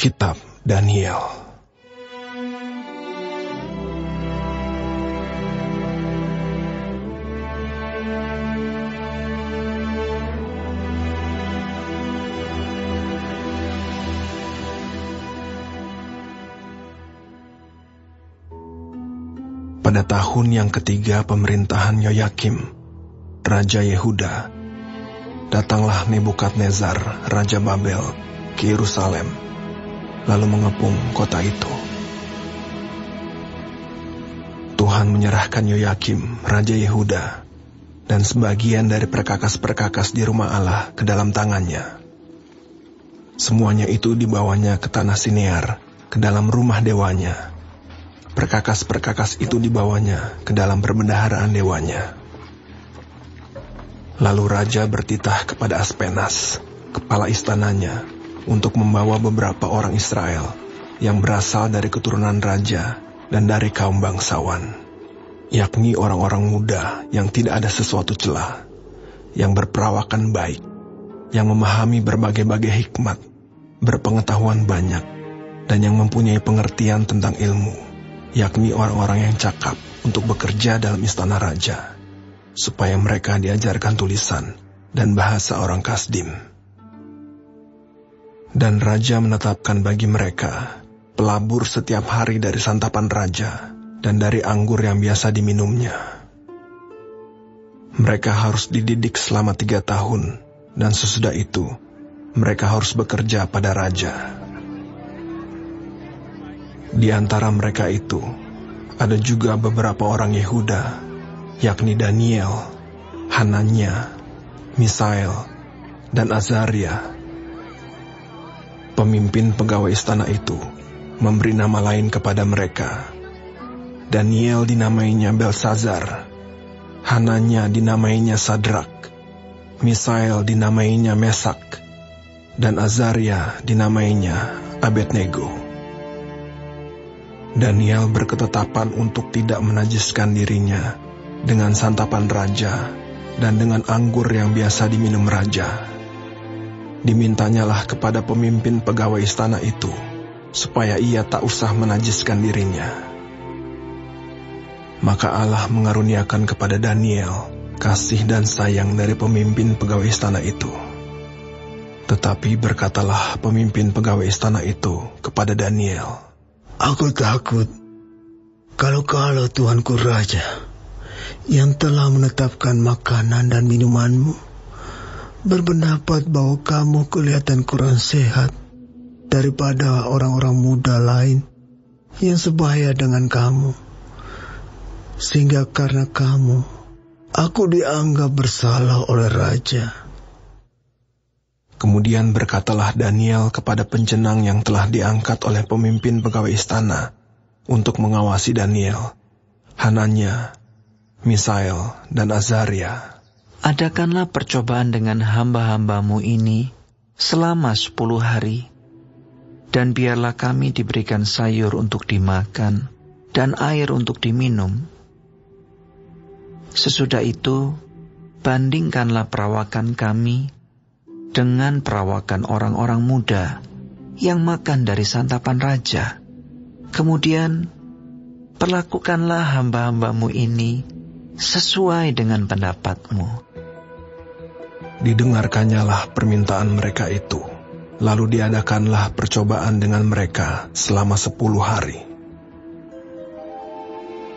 Kitab Daniel. Pada tahun yang ketiga pemerintahan Yoyakim, Raja Yehuda, datanglah Nebukadnezar, Raja Babel, ke Yerusalem, lalu mengepung kota itu. Tuhan menyerahkan Yoyakim, Raja Yehuda, dan sebagian dari perkakas-perkakas di rumah Allah ke dalam tangannya. Semuanya itu dibawanya ke tanah Sinear, ke dalam rumah dewanya. Perkakas-perkakas itu dibawanya ke dalam perbendaharaan dewanya. Lalu raja bertitah kepada Aspenas, kepala istananya, untuk membawa beberapa orang Israel yang berasal dari keturunan raja dan dari kaum bangsawan, yakni orang-orang muda yang tidak ada sesuatu celah, yang berperawakan baik, yang memahami berbagai-bagai hikmat, berpengetahuan banyak, dan yang mempunyai pengertian tentang ilmu, yakni orang-orang yang cakap untuk bekerja dalam istana raja, supaya mereka diajarkan tulisan dan bahasa orang Kasdim. Dan raja menetapkan bagi mereka pelabur setiap hari dari santapan raja dan dari anggur yang biasa diminumnya. Mereka harus dididik selama 3 tahun, dan sesudah itu mereka harus bekerja pada raja. Di antara mereka itu, ada juga beberapa orang Yehuda, yakni Daniel, Hananya, Misael, dan Azaria. Pemimpin pegawai istana itu memberi nama lain kepada mereka. Daniel dinamainya Belsazar, Hananya dinamainya Sadrak, Misael dinamainya Mesak, dan Azaria dinamainya Abednego. Daniel berketetapan untuk tidak menajiskan dirinya dengan santapan raja dan dengan anggur yang biasa diminum raja. Dimintanyalah kepada pemimpin pegawai istana itu, supaya ia tak usah menajiskan dirinya. Maka Allah mengaruniakan kepada Daniel kasih dan sayang dari pemimpin pegawai istana itu. Tetapi berkatalah pemimpin pegawai istana itu kepada Daniel, "Aku takut kalau Tuanku Raja yang telah menetapkan makanan dan minumanmu berpendapat bahwa kamu kelihatan kurang sehat daripada orang-orang muda lain yang sebaya dengan kamu, sehingga karena kamu aku dianggap bersalah oleh Raja." Kemudian berkatalah Daniel kepada pencenang yang telah diangkat oleh pemimpin pegawai istana untuk mengawasi Daniel, Hananya, Misael, dan Azaria, "Adakanlah percobaan dengan hamba-hambamu ini selama 10 hari, dan biarlah kami diberikan sayur untuk dimakan dan air untuk diminum. Sesudah itu, bandingkanlah perawakan kami dengan perawakan orang-orang muda yang makan dari santapan raja. Kemudian, perlakukanlah hamba-hambamu ini sesuai dengan pendapatmu." Didengarkannyalah permintaan mereka itu, lalu diadakanlah percobaan dengan mereka selama 10 hari.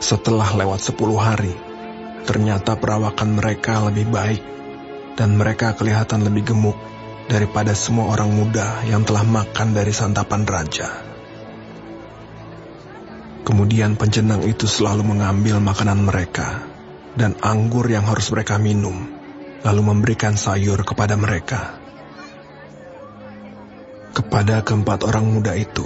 Setelah lewat 10 hari, ternyata perawakan mereka lebih baik, dan mereka kelihatan lebih gemuk daripada semua orang muda yang telah makan dari santapan raja. Kemudian pencenang itu selalu mengambil makanan mereka dan anggur yang harus mereka minum, lalu memberikan sayur kepada mereka. Kepada keempat orang muda itu,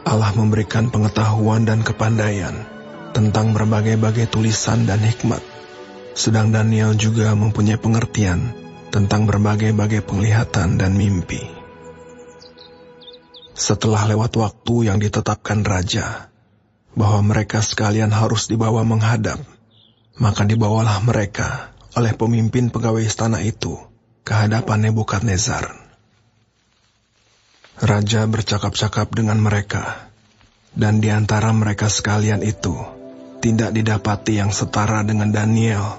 Allah memberikan pengetahuan dan kepandaian tentang berbagai-bagai tulisan dan hikmat, sedang Daniel juga mempunyai pengertian tentang berbagai-bagai penglihatan dan mimpi. Setelah lewat waktu yang ditetapkan raja, bahwa mereka sekalian harus dibawa menghadap, maka dibawalah mereka oleh pemimpin pegawai istana itu ke hadapan Nebukadnezar. Raja bercakap-cakap dengan mereka, dan di antara mereka sekalian itu tidak didapati yang setara dengan Daniel,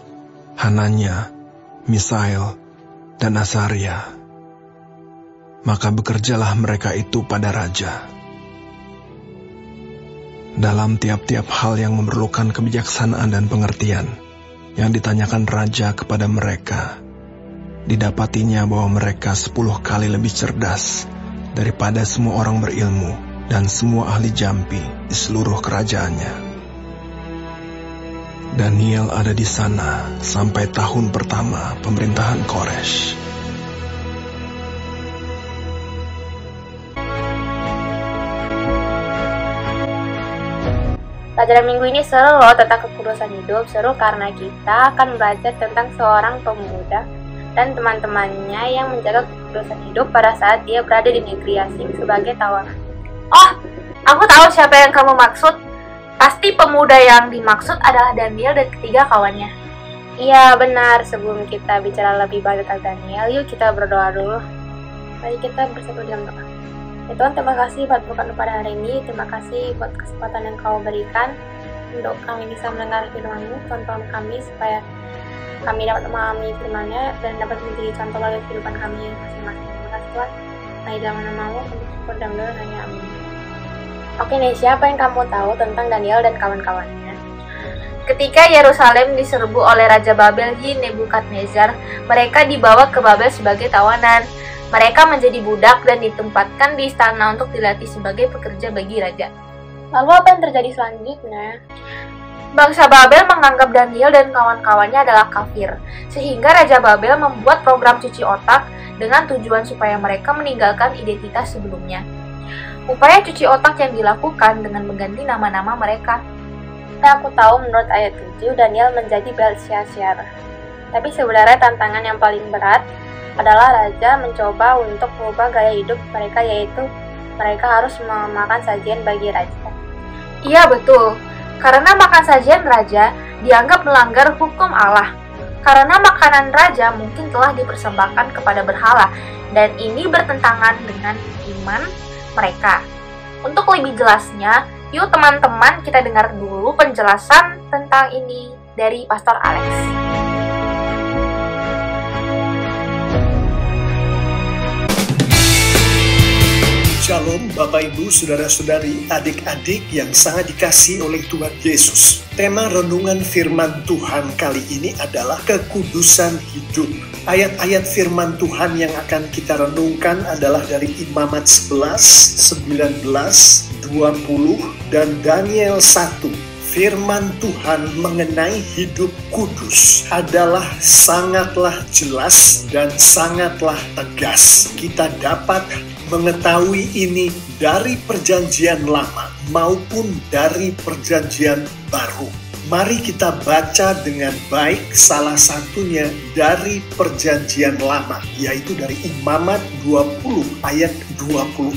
Hananya, Misael, dan Asaria. Maka bekerjalah mereka itu pada raja. Dalam tiap-tiap hal yang memerlukan kebijaksanaan dan pengertian yang ditanyakan raja kepada mereka, didapatinya bahwa mereka 10 kali lebih cerdas daripada semua orang berilmu dan semua ahli jampi di seluruh kerajaannya. Daniel ada di sana sampai tahun pertama pemerintahan Koresh. Pelajaran minggu ini seru loh tentang kekudusan hidup. Seru karena kita akan belajar tentang seorang pemuda dan teman-temannya yang menjaga kekudusan hidup pada saat dia berada di negeri asing sebagai tawanan. Oh, aku tahu siapa yang kamu maksud. Pasti pemuda yang dimaksud adalah Daniel dan ketiga kawannya. Iya benar, sebelum kita bicara lebih banyak tentang Daniel, yuk kita berdoa dulu. Mari kita bersatu dalam doa. Ya Tuhan, terima kasih buat berkat pada hari ini. Terima kasih buat kesempatan yang Kau berikan untuk kami bisa mendengar firman-Mu. Tonton kami supaya kami dapat memahami firman-Nya dan dapat menjadi contoh bagi kehidupan kami masing-masing. Terima kasih Tuhan. Nah, dalam nama-Mu, untuk syukur dan doa hanya amin. Oke nih, siapa yang kamu tahu tentang Daniel dan kawan-kawannya? Ketika Yerusalem diserbu oleh Raja Babel Nebukadnezar, mereka dibawa ke Babel sebagai tawanan. Mereka menjadi budak dan ditempatkan di istana untuk dilatih sebagai pekerja bagi raja. Lalu apa yang terjadi selanjutnya? Bangsa Babel menganggap Daniel dan kawan-kawannya adalah kafir, sehingga Raja Babel membuat program cuci otak dengan tujuan supaya mereka meninggalkan identitas sebelumnya. Upaya cuci otak yang dilakukan dengan mengganti nama-nama mereka. Aku tahu menurut ayat 7 Daniel menjadi Belsyazar. Tapi sebenarnya tantangan yang paling berat adalah raja mencoba untuk mengubah gaya hidup mereka, yaitu mereka harus memakan sajian bagi raja. Iya betul, karena makan sajian raja dianggap melanggar hukum Allah. Karena makanan raja mungkin telah dipersembahkan kepada berhala, dan ini bertentangan dengan iman mereka. Untuk lebih jelasnya, yuk teman-teman kita dengar dulu penjelasan tentang ini dari Pastor Alex. Shalom Bapak Ibu, Saudara-saudari, adik-adik yang sangat dikasihi oleh Tuhan Yesus. Tema renungan firman Tuhan kali ini adalah kekudusan hidup. Ayat-ayat firman Tuhan yang akan kita renungkan adalah dari Imamat 11, 19, 20, dan Daniel 1. Firman Tuhan mengenai hidup kudus adalah sangatlah jelas dan sangatlah tegas. Kita dapat mengetahui ini dari perjanjian lama maupun dari perjanjian baru. Mari kita baca dengan baik salah satunya dari perjanjian lama, yaitu dari Imamat 20 ayat 26.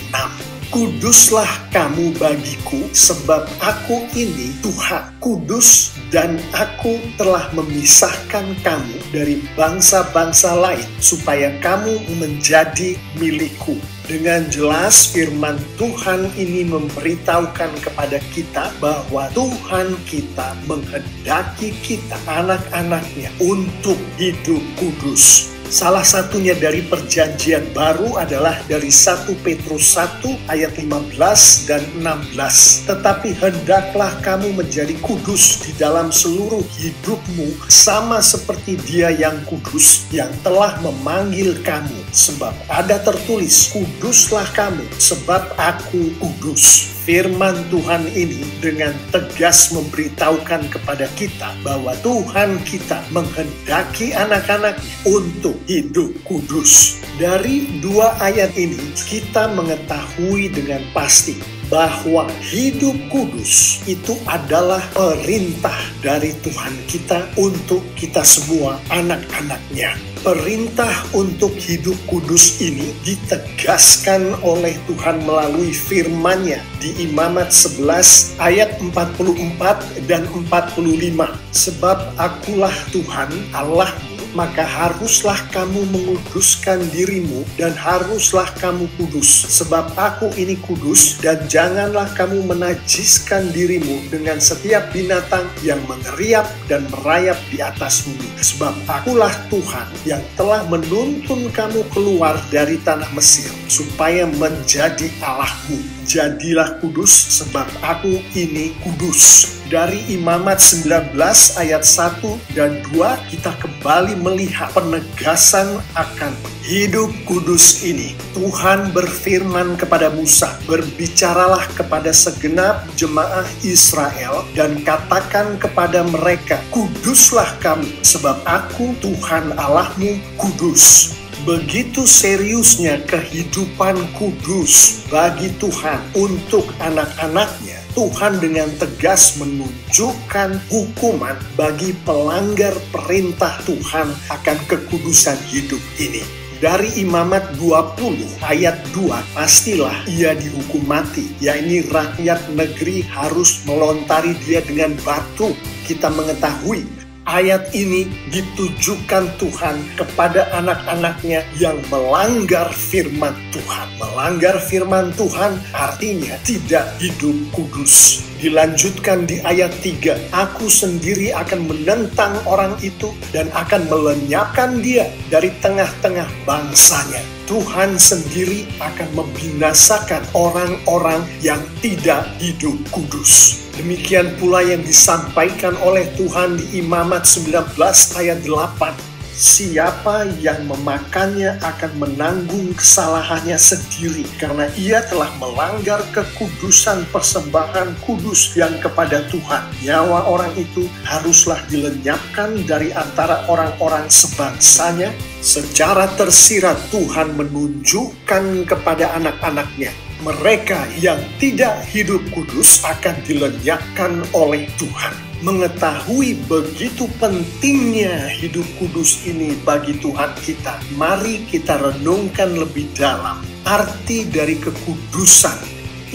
Kuduslah kamu bagiku, sebab aku ini Tuhan, kudus, dan aku telah memisahkan kamu dari bangsa-bangsa lain, supaya kamu menjadi milikku. Dengan jelas firman Tuhan ini memberitahukan kepada kita bahwa Tuhan kita menghendaki kita, anak-anaknya, untuk hidup kudus. Salah satunya dari perjanjian baru adalah dari 1 Petrus 1 ayat 15 dan 16. Tetapi hendaklah kamu menjadi kudus di dalam seluruh hidupmu, sama seperti Dia yang kudus, yang telah memanggil kamu. Sebab ada tertulis, kuduslah kamu, sebab aku kudus. Firman Tuhan ini dengan tegas memberitahukan kepada kita bahwa Tuhan kita menghendaki anak-anaknya untuk hidup kudus. Dari dua ayat ini kita mengetahui dengan pasti bahwa hidup kudus itu adalah perintah dari Tuhan kita untuk kita semua anak-anaknya. Perintah untuk hidup kudus ini ditegaskan oleh Tuhan melalui firman-Nya di Imamat 11 ayat 44 dan 45. Sebab akulah Tuhan Allahmu maka haruslah kamu menguduskan dirimu dan haruslah kamu kudus. Sebab aku ini kudus, dan janganlah kamu menajiskan dirimu dengan setiap binatang yang mengeriap dan merayap di atas bumi. Sebab akulah Tuhan yang telah menuntun kamu keluar dari tanah Mesir, supaya menjadi Allahmu. Jadilah kudus, sebab aku ini kudus. Dari Imamat 19 ayat 1 dan 2 kita kembali melihat penegasan akan hidup kudus ini. Tuhan berfirman kepada Musa, "Berbicaralah kepada segenap jemaah Israel dan katakan kepada mereka, kuduslah kamu, sebab aku Tuhan Allahmu kudus." Begitu seriusnya kehidupan kudus bagi Tuhan untuk anak-anaknya, Tuhan dengan tegas menunjukkan hukuman bagi pelanggar perintah Tuhan akan kekudusan hidup ini. Dari Imamat 20 ayat 2, pastilah ia dihukum mati, yakni rakyat negeri harus melontari dia dengan batu. Kita mengetahui ayat ini ditujukan Tuhan kepada anak-anaknya yang melanggar firman Tuhan. Melanggar firman Tuhan artinya tidak hidup kudus. Dilanjutkan di ayat 3, "Aku sendiri akan menentang orang itu dan akan melenyapkan dia dari tengah-tengah bangsanya." Tuhan sendiri akan membinasakan orang-orang yang tidak hidup kudus. Demikian pula yang disampaikan oleh Tuhan di Imamat 19 ayat 8. "Siapa yang memakannya akan menanggung kesalahannya sendiri, karena ia telah melanggar kekudusan persembahan kudus yang kepada Tuhan. Nyawa orang itu haruslah dilenyapkan dari antara orang-orang sebangsanya." Secara tersirat Tuhan menunjukkan kepada anak-anaknya, mereka yang tidak hidup kudus akan dilenyapkan oleh Tuhan. Mengetahui begitu pentingnya hidup kudus ini bagi Tuhan kita, mari kita renungkan lebih dalam arti dari kekudusan.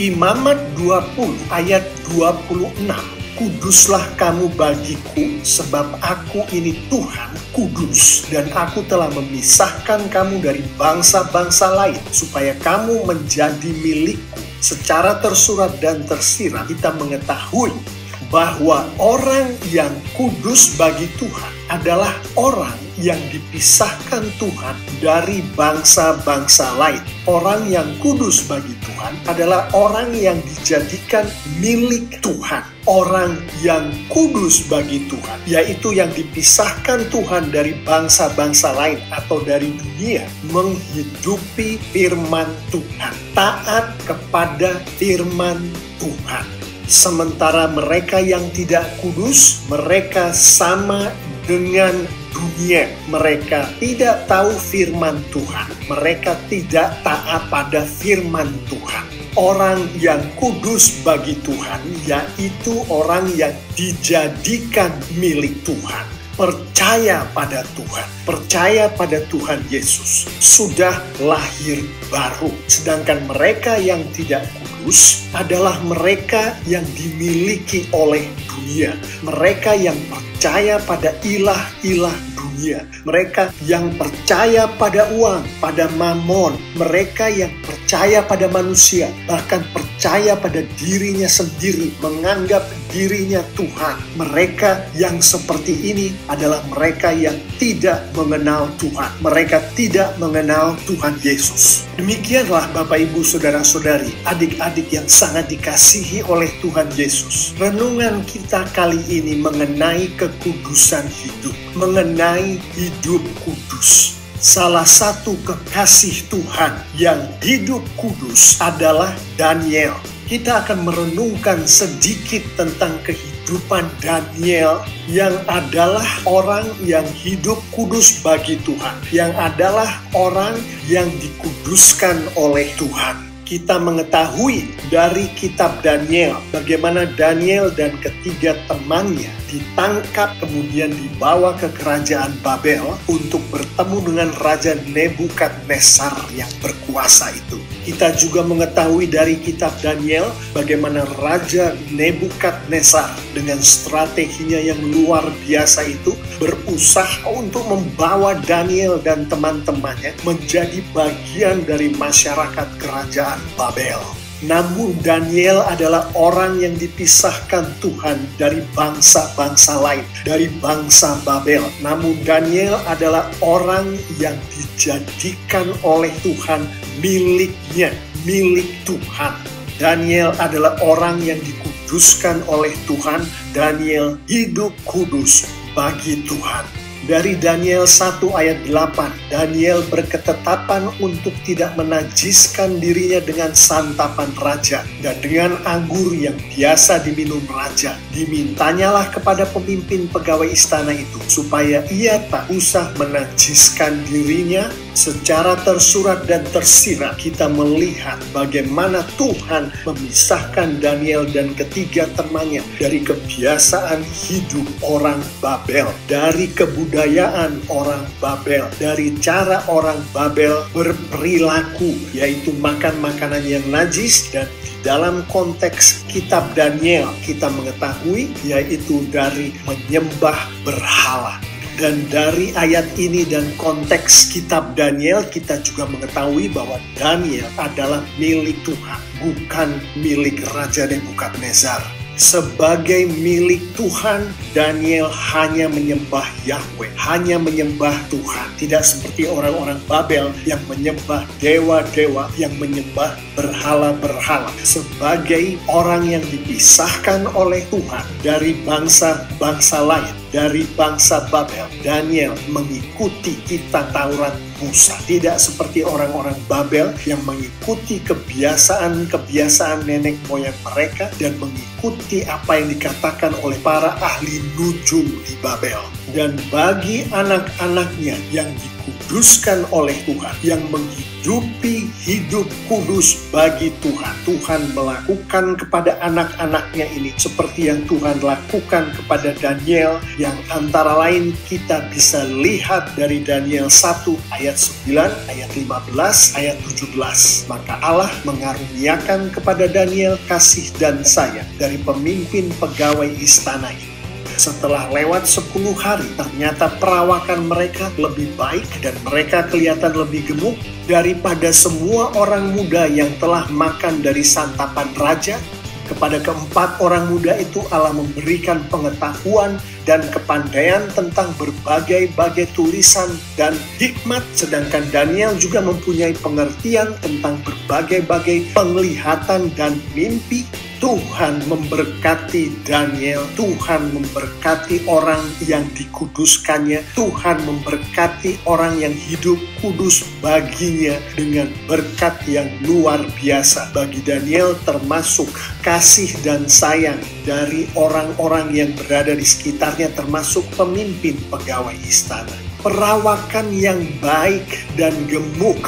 Imamat 20 ayat 26, "Kuduslah kamu bagiku, sebab aku ini Tuhan kudus, dan aku telah memisahkan kamu dari bangsa-bangsa lain, supaya kamu menjadi milikku." Secara tersurat dan tersirat kita mengetahui bahwa orang yang kudus bagi Tuhan adalah orang yang dipisahkan Tuhan dari bangsa-bangsa lain. Orang yang kudus bagi Tuhan adalah orang yang dijadikan milik Tuhan. Orang yang kudus bagi Tuhan, yaitu yang dipisahkan Tuhan dari bangsa-bangsa lain atau dari dunia, menghidupi firman Tuhan, taat kepada firman Tuhan. Sementara mereka yang tidak kudus, mereka sama dengan dunia. Mereka tidak tahu firman Tuhan. Mereka tidak taat pada firman Tuhan. Orang yang kudus bagi Tuhan, yaitu orang yang dijadikan milik Tuhan. Percaya pada Tuhan, percaya pada Tuhan Yesus, sudah lahir baru. Sedangkan mereka yang tidak kudus adalah mereka yang dimiliki oleh dunia. Mereka yang percaya pada ilah-ilah dunia. Mereka yang percaya pada uang, pada mamon. Mereka yang percaya pada manusia, bahkan percaya pada dirinya sendiri, menganggap dirinya Tuhan. Mereka yang seperti ini adalah mereka yang tidak mengenal Tuhan. Mereka tidak mengenal Tuhan Yesus. Demikianlah Bapak Ibu Saudara-saudari, adik-adik yang sangat dikasihi oleh Tuhan Yesus. Renungan kita kali ini mengenai kekudusan hidup, mengenai hidup kudus. Salah satu kekasih Tuhan yang hidup kudus adalah Daniel. Kita akan merenungkan sedikit tentang kehidupan Daniel yang adalah orang yang hidup kudus bagi Tuhan, yang adalah orang yang dikuduskan oleh Tuhan. kita mengetahui dari kitab Daniel bagaimana Daniel dan ketiga temannya ditangkap kemudian dibawa ke kerajaan Babel untuk bertemu dengan Raja Nebukadnezar yang berkuasa itu. Kita juga mengetahui dari kitab Daniel bagaimana Raja Nebukadnezar dengan strateginya yang luar biasa itu berusaha untuk membawa Daniel dan teman-temannya menjadi bagian dari masyarakat kerajaan Babel. Namun Daniel adalah orang yang dipisahkan Tuhan dari bangsa-bangsa lain, dari bangsa Babel. Namun Daniel adalah orang yang dijadikan oleh Tuhan miliknya, milik Tuhan. Daniel adalah orang yang dikuduskan oleh Tuhan. Daniel hidup kudus bagi Tuhan. Dari Daniel 1 ayat 8, Daniel berketetapan untuk tidak menajiskan dirinya dengan santapan raja dan dengan anggur yang biasa diminum raja. Dimintanyalah kepada pemimpin pegawai istana itu supaya ia tak usah menajiskan dirinya. Secara tersurat dan tersirat kita melihat bagaimana Tuhan memisahkan Daniel dan ketiga temannya dari kebiasaan hidup orang Babel, dari kebudayaan orang Babel, dari cara orang Babel berperilaku, yaitu makan makanan yang najis. Dan di dalam konteks kitab Daniel kita mengetahui yaitu dari menyembah berhala. Dan dari ayat ini dan konteks kitab Daniel kita juga mengetahui bahwa Daniel adalah milik Tuhan, bukan milik Raja Nebukadnezar. Sebagai milik Tuhan, Daniel hanya menyembah Yahweh, hanya menyembah Tuhan. Tidak seperti orang-orang Babel yang menyembah dewa-dewa, yang menyembah berhala-berhala. Sebagai orang yang dipisahkan oleh Tuhan dari bangsa-bangsa lain, dari bangsa Babel, Daniel mengikuti kitab Taurat Musa. Tidak seperti orang-orang Babel yang mengikuti kebiasaan-kebiasaan nenek moyang mereka dan mengikuti apa yang dikatakan oleh para ahli nujum di Babel. Dan bagi anak-anaknya yang dikuduskan oleh Tuhan, yang menghidupi hidup kudus bagi Tuhan, Tuhan melakukan kepada anak-anaknya ini seperti yang Tuhan lakukan kepada Daniel, yang antara lain kita bisa lihat dari Daniel 1 ayat 9, ayat 15, ayat 17. Maka Allah mengaruniakan kepada Daniel kasih dan sayang dari pemimpin pegawai istana ini. Setelah lewat 10 hari, ternyata perawakan mereka lebih baik dan mereka kelihatan lebih gemuk daripada semua orang muda yang telah makan dari santapan raja. Kepada keempat orang muda itu Allah memberikan pengetahuan dan kepandaian tentang berbagai-bagai tulisan dan hikmat, sedangkan Daniel juga mempunyai pengertian tentang berbagai-bagai penglihatan dan mimpi. Tuhan memberkati Daniel, Tuhan memberkati orang yang dikuduskannya, Tuhan memberkati orang yang hidup kudus baginya dengan berkat yang luar biasa. Bagi Daniel termasuk kasih dan sayang dari orang-orang yang berada di sekitarnya, termasuk pemimpin pegawai istana. Perawakan yang baik dan gemuk,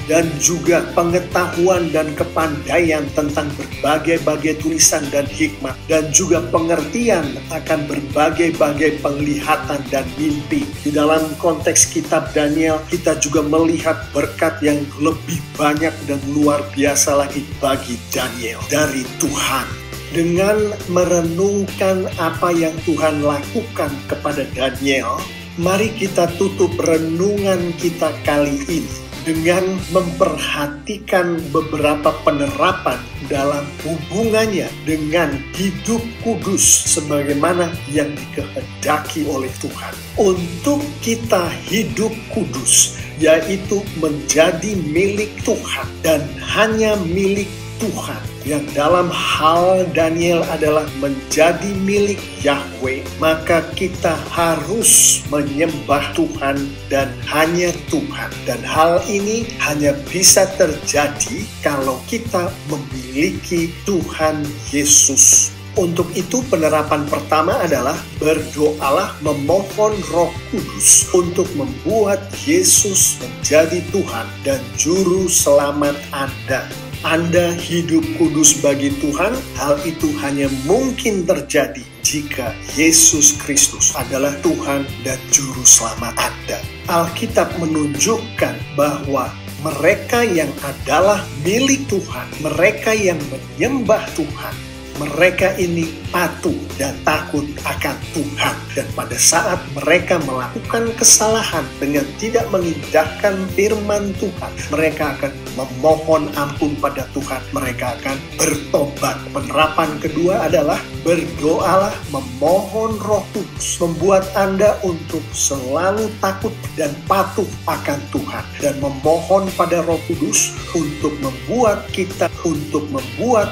dan juga pengetahuan dan kepandaian tentang berbagai-bagai tulisan dan hikmat, dan juga pengertian akan berbagai-bagai penglihatan dan mimpi. Di dalam konteks kitab Daniel, kita juga melihat berkat yang lebih banyak dan luar biasa lagi bagi Daniel dari Tuhan. Dengan merenungkan apa yang Tuhan lakukan kepada Daniel, mari kita tutup renungan kita kali ini dengan memperhatikan beberapa penerapan dalam hubungannya dengan hidup kudus sebagaimana yang dikehendaki oleh Tuhan. Untuk kita hidup kudus, yaitu menjadi milik Tuhan dan hanya milik Tuhan, yang dalam hal Daniel adalah menjadi milik Yahweh, maka kita harus menyembah Tuhan dan hanya Tuhan. Dan hal ini hanya bisa terjadi kalau kita memiliki Tuhan Yesus. Untuk itu penerapan pertama adalah berdoalah memohon Roh Kudus untuk membuat Yesus menjadi Tuhan dan Juru Selamat Anda. Anda hidup kudus bagi Tuhan, hal itu hanya mungkin terjadi jika Yesus Kristus adalah Tuhan dan Juru Selamat Anda. Alkitab menunjukkan bahwa mereka yang adalah milik Tuhan, mereka yang menyembah Tuhan, mereka ini patuh dan takut akan Tuhan. Dan pada saat mereka melakukan kesalahan dengan tidak mengindahkan firman Tuhan, mereka akan memohon ampun pada Tuhan. Mereka akan bertobat. Penerapan kedua adalah berdoalah, memohon Roh Kudus, membuat Anda untuk selalu takut dan patuh akan Tuhan, dan memohon pada Roh Kudus untuk membuat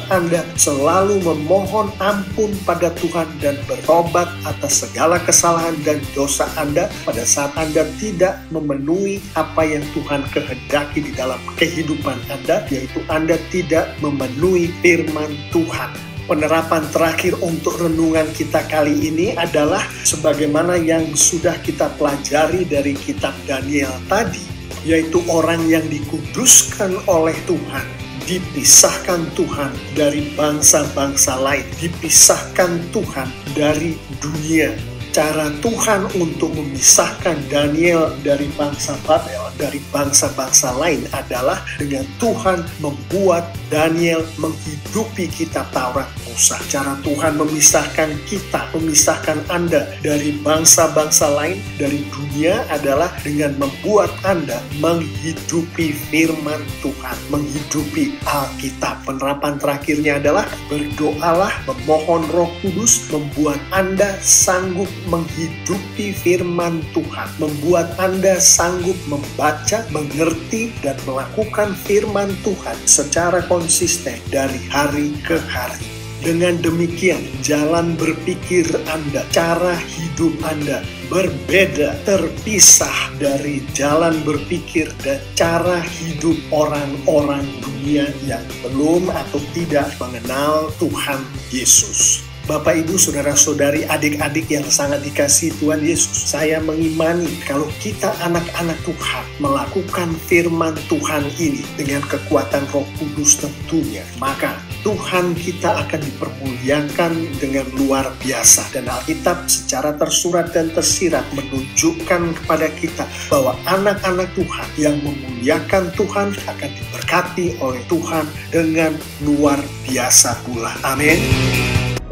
Anda selalu memohon ampun pada Tuhan dan bertobat atas segala kesalahan dan dosa Anda pada saat Anda tidak memenuhi apa yang Tuhan kehendaki di dalam kehidupan Anda, yaitu Anda tidak memenuhi firman Tuhan. Penerapan terakhir untuk renungan kita kali ini adalah sebagaimana yang sudah kita pelajari dari kitab Daniel tadi, yaitu orang yang dikuduskan oleh Tuhan, dipisahkan Tuhan dari bangsa-bangsa lain, dipisahkan Tuhan dari dunia. Cara Tuhan untuk memisahkan Daniel dari bangsa Babel, dari bangsa-bangsa lain adalah dengan Tuhan membuat Daniel menghidupi kitab Taurat Musa. Cara Tuhan memisahkan kita, memisahkan Anda dari bangsa-bangsa lain, dari dunia adalah dengan membuat Anda menghidupi firman Tuhan, menghidupi Alkitab. Penerapan terakhirnya adalah berdoalah, memohon Roh Kudus, membuat Anda sanggup menghidupi firman Tuhan, membuat Anda sanggup membaca, mengerti, dan melakukan firman Tuhan secara konsisten dari hari ke hari. Dengan demikian, jalan berpikir Anda, cara hidup Anda berbeda, terpisah dari jalan berpikir dan cara hidup orang-orang dunia yang belum atau tidak mengenal Tuhan Yesus. Bapak, Ibu, Saudara-saudari, adik-adik yang sangat dikasihi Tuhan Yesus, saya mengimani kalau kita anak-anak Tuhan melakukan firman Tuhan ini dengan kekuatan Roh Kudus tentunya, maka Tuhan kita akan dipermuliakan dengan luar biasa. Dan Alkitab secara tersurat dan tersirat menunjukkan kepada kita bahwa anak-anak Tuhan yang memuliakan Tuhan akan diberkati oleh Tuhan dengan luar biasa pula. Amin.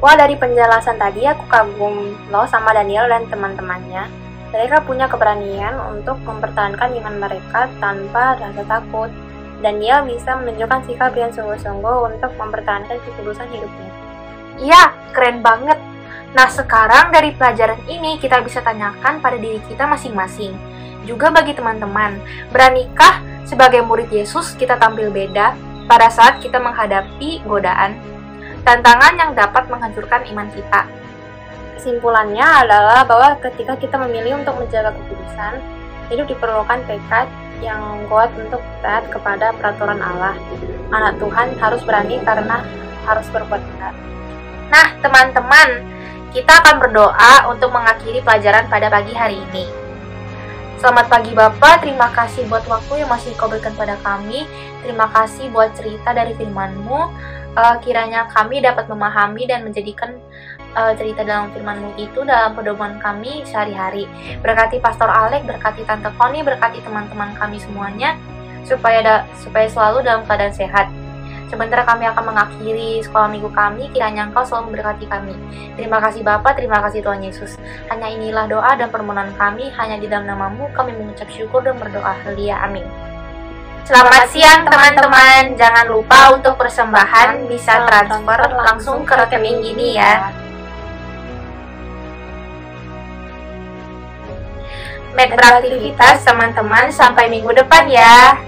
Wah, dari penjelasan tadi aku kagum loh sama Daniel dan teman-temannya. Mereka punya keberanian untuk mempertahankan iman mereka tanpa rasa takut. Daniel bisa menunjukkan sikap yang sungguh-sungguh untuk mempertahankan kekudusan hidupnya. Iya, keren banget. Nah, sekarang dari pelajaran ini kita bisa tanyakan pada diri kita masing-masing. Juga bagi teman-teman, beranikah sebagai murid Yesus kita tampil beda pada saat kita menghadapi godaan, tantangan yang dapat menghancurkan iman kita? Kesimpulannya adalah bahwa ketika kita memilih untuk menjaga kekudusan, hidup diperlukan tekad yang kuat untuk taat kepada peraturan Allah. Anak Tuhan harus berani karena harus berbuat benar. Nah, teman-teman, kita akan berdoa untuk mengakhiri pelajaran pada pagi hari ini. Selamat pagi Bapak, terima kasih buat waktu yang masih Kau berikan pada kami. Terima kasih buat cerita dari firman-Mu. Kiranya kami dapat memahami dan menjadikan cerita dalam firman-Mu itu dalam pedoman kami sehari-hari. Berkati Pastor Alek, berkati Tante Koni, berkati teman-teman kami semuanya, supaya selalu dalam keadaan sehat. Sebentar kami akan mengakhiri sekolah minggu kami, kiranya Engkau selalu memberkati kami. Terima kasih Bapa, terima kasih Tuhan Yesus. Hanya inilah doa dan permohonan kami, hanya di dalam nama-Mu kami mengucap syukur dan berdoa. Haleluya, amin. Selamat siang teman-teman, jangan lupa untuk persembahan bisa transfer langsung ke rekening ini ya. Beraktivitas teman-teman, sampai minggu depan ya.